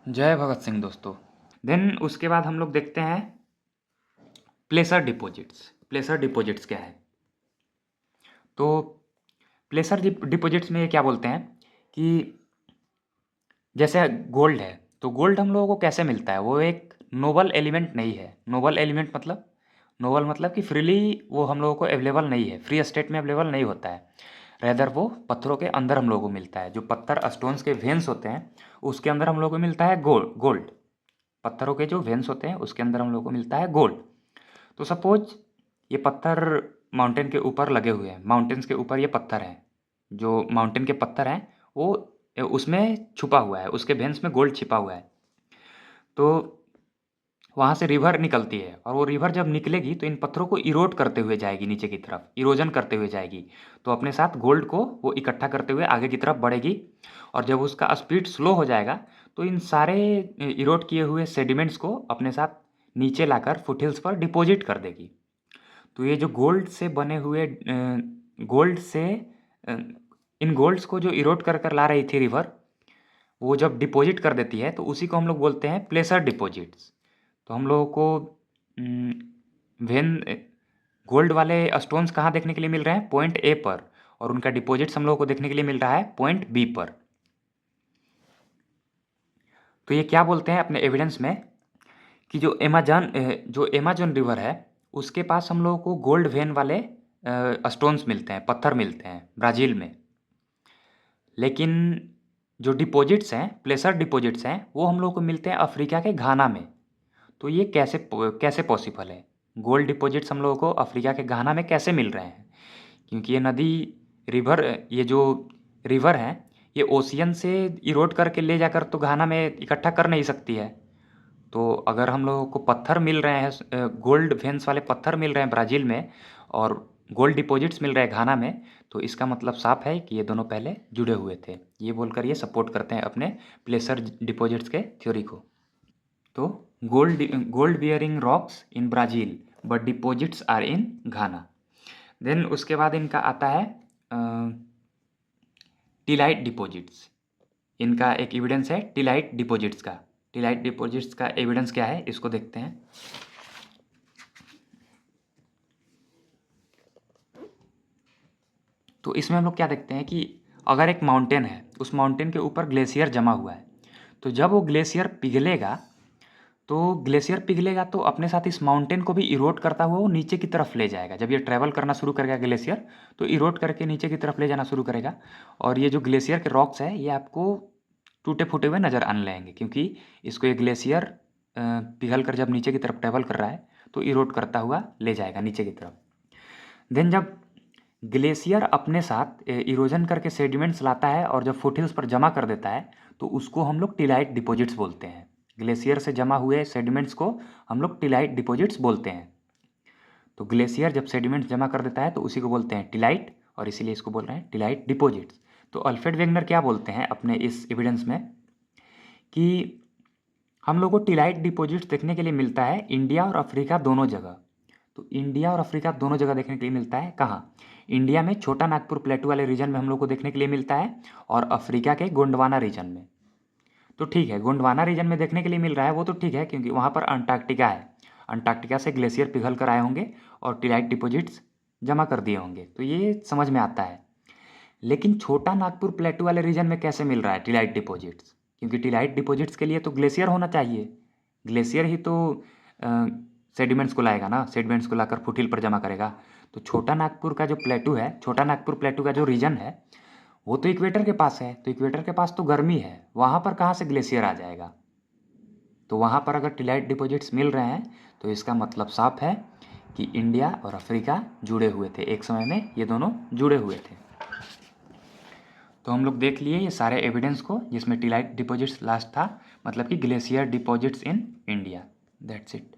जय भगत सिंह दोस्तों। देन उसके बाद हम लोग देखते हैं प्लेसर डिपॉजिट्स। प्लेसर डिपॉजिट्स क्या है? तो प्लेसर डिपॉजिट्स में ये क्या बोलते हैं कि जैसे गोल्ड है, तो गोल्ड हम लोगों को कैसे मिलता है? वो एक नोबल एलिमेंट नहीं है। नोबल एलिमेंट मतलब, नोबल मतलब कि फ्रीली वो हम लोगों को अवेलेबल नहीं है, फ्री स्टेट में अवेलेबल नहीं होता है। रेदर वो पत्थरों के अंदर हम लोगों को मिलता है। जो पत्थर स्टोन्स के वेन्स होते हैं उसके अंदर हम लोगों को मिलता है गोल्ड। पत्थरों के जो वेन्स होते हैं उसके अंदर हम लोगों को मिलता है गोल्ड। तो सपोज ये पत्थर माउंटेन के ऊपर लगे हुए हैं, माउंटेन्स के ऊपर ये पत्थर हैं, जो माउंटेन के पत्थर हैं वो उसमें छुपा हुआ है, उसके वेन्स में गोल्ड छिपा हुआ है। तो वहाँ से रिवर निकलती है और वो रिवर जब निकलेगी तो इन पत्थरों को इरोड करते हुए जाएगी, नीचे की तरफ इरोजन करते हुए जाएगी। तो अपने साथ गोल्ड को वो इकट्ठा करते हुए आगे की तरफ बढ़ेगी। और जब उसका स्पीड स्लो हो जाएगा तो इन सारे इरोड किए हुए सेडिमेंट्स को अपने साथ नीचे लाकर फुटहिल्स पर डिपॉजिट कर देगी। तो ये जो गोल्ड से बने हुए गोल्ड से अ, इन गोल्ड्स को जो इरोड कर कर ला रही थी रिवर, वो जब डिपॉजिट कर देती है तो उसी को हम लोग बोलते हैं प्लेसर डिपॉजिट्स। तो हम लोगों को वेन गोल्ड वाले स्टोन्स कहाँ देखने के लिए मिल रहे हैं? पॉइंट ए पर। और उनका डिपॉजिट्स हम लोगों को देखने के लिए मिल रहा है पॉइंट बी पर। तो ये क्या बोलते हैं अपने एविडेंस में कि जो एमाजॉन रिवर है उसके पास हम लोगों को गोल्ड वेन वाले स्टोन्स मिलते हैं, पत्थर मिलते हैं ब्राज़ील में। लेकिन जो डिपॉजिट्स हैं, प्लेसर डिपॉजिट्स हैं, वो हम लोगों को मिलते हैं अफ्रीका के घाना में। तो ये कैसे पॉसिबल है? गोल्ड डिपॉजिट्स हम लोगों को अफ्रीका के घाना में कैसे मिल रहे हैं? क्योंकि ये नदी रिवर ये जो रिवर हैं ये ओशियन से इरोड करके ले जाकर तो घाना में इकट्ठा कर नहीं सकती है। तो अगर हम लोगों को पत्थर मिल रहे हैं, गोल्ड वेन्स वाले पत्थर मिल रहे हैं ब्राज़ील में और गोल्ड डिपॉजिट्स मिल रहे हैं घाना में, तो इसका मतलब साफ है कि ये दोनों पहले जुड़े हुए थे। ये बोलकर ये सपोर्ट करते हैं अपने प्लेसर डिपॉजिट्स के थ्योरी को। तो gold bearing rocks in Brazil but deposits are in Ghana. Then उसके बाद इनका आता है टिलाइट डिपॉजिट्स। इनका एक एविडेंस है टिलाइट डिपॉजिट्स का। टिलाइट डिपॉजिट्स का एविडेंस क्या है इसको देखते हैं। तो इसमें हम लोग क्या देखते हैं कि अगर एक माउंटेन है, उस माउंटेन के ऊपर ग्लेशियर जमा हुआ है, तो जब वो ग्लेशियर पिघलेगा तो अपने साथ इस माउंटेन को भी इरोड करता हुआ वो नीचे की तरफ ले जाएगा। जब ये ट्रैवल करना शुरू करेगा ग्लेशियर, तो इरोड करके नीचे की तरफ ले जाना शुरू करेगा। और ये जो ग्लेशियर के रॉक्स है ये आपको टूटे फूटे हुए नज़र आने लगेंगे, क्योंकि इसको ये ग्लेशियर पिघल कर जब नीचे की तरफ ट्रैवल कर रहा है तो इरोड करता हुआ ले जाएगा नीचे की तरफ। देन जब ग्लेशियर अपने साथ इरोजन करके सेडिमेंट्स लाता है और जब फुटहिल्स पर जमा कर देता है तो उसको हम लोग टिलाइट डिपॉजिट्स बोलते हैं। ग्लेशियर से जमा हुए सेडिमेंट्स को हम लोग टिलाइट डिपॉजिट्स बोलते हैं। तो ग्लेशियर जब सेडिमेंट्स जमा कर देता है तो उसी को बोलते हैं टिलाइट, और इसीलिए इसको बोल रहे हैं टिलाइट डिपॉजिट्स। तो अल्फ्रेड वेगनर क्या बोलते हैं अपने इस एविडेंस में कि हम लोग को टिलाइट डिपॉजिट्स देखने के लिए मिलता है इंडिया और अफ्रीका दोनों जगह। तो इंडिया और अफ्रीका दोनों जगह देखने के लिए मिलता है। कहाँ? इंडिया में छोटा नागपुर प्लेटू वाले रीजन में हम लोग को देखने के लिए मिलता है, और अफ्रीका के गोंडवाना रीजन में। तो ठीक है, गोंडवाना रीजन में देखने के लिए मिल रहा है वो तो ठीक है, क्योंकि वहाँ पर अंटार्कटिका है। अंटार्कटिका से ग्लेशियर पिघल कर आए होंगे और टिलाइट डिपॉजिट्स जमा कर दिए होंगे, तो ये समझ में आता है। लेकिन छोटा नागपुर प्लेटू वाले रीजन में कैसे मिल रहा है टिलाइट डिपॉजिट्स? क्योंकि टिलाइट डिपॉजिट्स के लिए तो ग्लेशियर होना चाहिए। ग्लेशियर ही तो सेडिमेंट्स को लाएगा ना, सेडिमेंट्स को लाकर फुटहिल पर जमा करेगा। तो छोटा नागपुर का जो प्लेटू है, छोटा नागपुर प्लेटू का जो रीजन है वो तो इक्वेटर के पास है, तो इक्वेटर के पास तो गर्मी है, वहाँ पर कहाँ से ग्लेशियर आ जाएगा? तो वहाँ पर अगर टिलाइट डिपॉजिट्स मिल रहे हैं तो इसका मतलब साफ है कि इंडिया और अफ्रीका जुड़े हुए थे, एक समय में ये दोनों जुड़े हुए थे। तो हम लोग देख लिए ये सारे एविडेंस को जिसमें टिलाइट डिपॉजिट्स लास्ट था, मतलब कि glacier deposits in India. That's it.